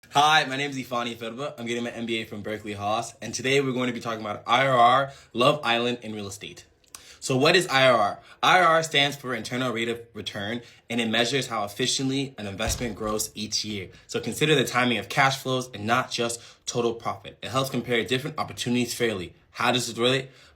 Hi, my name is Ifani Ferba. I'm getting my MBA from Berkeley Haas, and today we're going to be talking about IRR, Love Island, and real estate. So what is IRR? IRR stands for internal rate of return, and it measures how efficiently an investment grows each year. So consider the timing of cash flows and not just total profit. It helps compare different opportunities fairly. How does it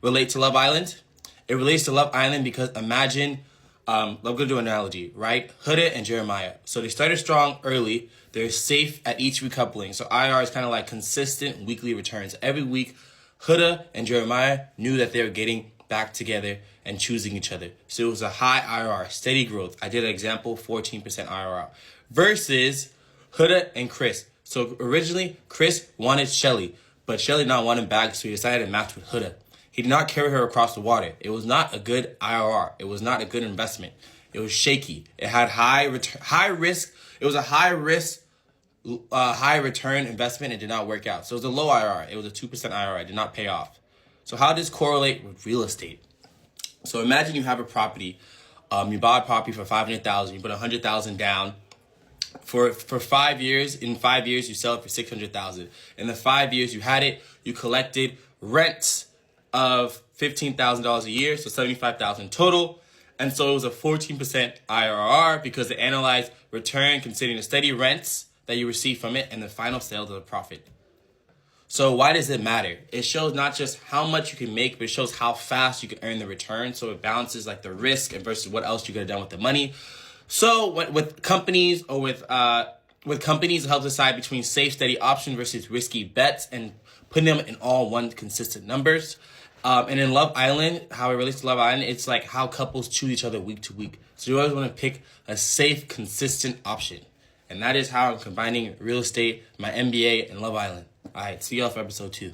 relate to Love Island? It relates to Love Island because imagine, let's go do an analogy, right? Huda and Jeremiah. So they started strong early. They're safe at each recoupling. So IRR is kind of like consistent weekly returns. Every week, Huda and Jeremiah knew that they were getting back together and choosing each other. So it was a high IRR, steady growth. I did an example, 14% IRR. Versus Huda and Chris. So originally, Chris wanted Shelly, but Shelly not wanting back, so he decided to match with Huda. He did not carry her across the water. It was not a good IRR. It was not a good investment. It was shaky. It had high risk. It was a high risk, high return investment. It did not work out. So it was a low IRR. It was a 2% IRR. It did not pay off. So how does this correlate with real estate? So imagine you have a property. You bought a property for $500,000. You put $100,000 down. For 5 years, in 5 years, you sell it for $600,000. In the 5 years you had it, you collected rents of $15,000 a year, so $75,000 total. And so it was a 14% IRR because it analyzed return considering the steady rents that you receive from it and the final sales of the profit. So why does it matter? It shows not just how much you can make, but it shows how fast you can earn the return. So it balances like the risk and versus what else you could have done with the money. So with companies or with companies, it helps decide between safe, steady option versus risky bets and putting them in all one consistent numbers. And in Love Island, how it relates to Love Island, it's like how couples choose each other week to week. So you always want to pick a safe, consistent option. And that is how I'm combining real estate, my MBA, and Love Island. All right, see y'all for episode 2.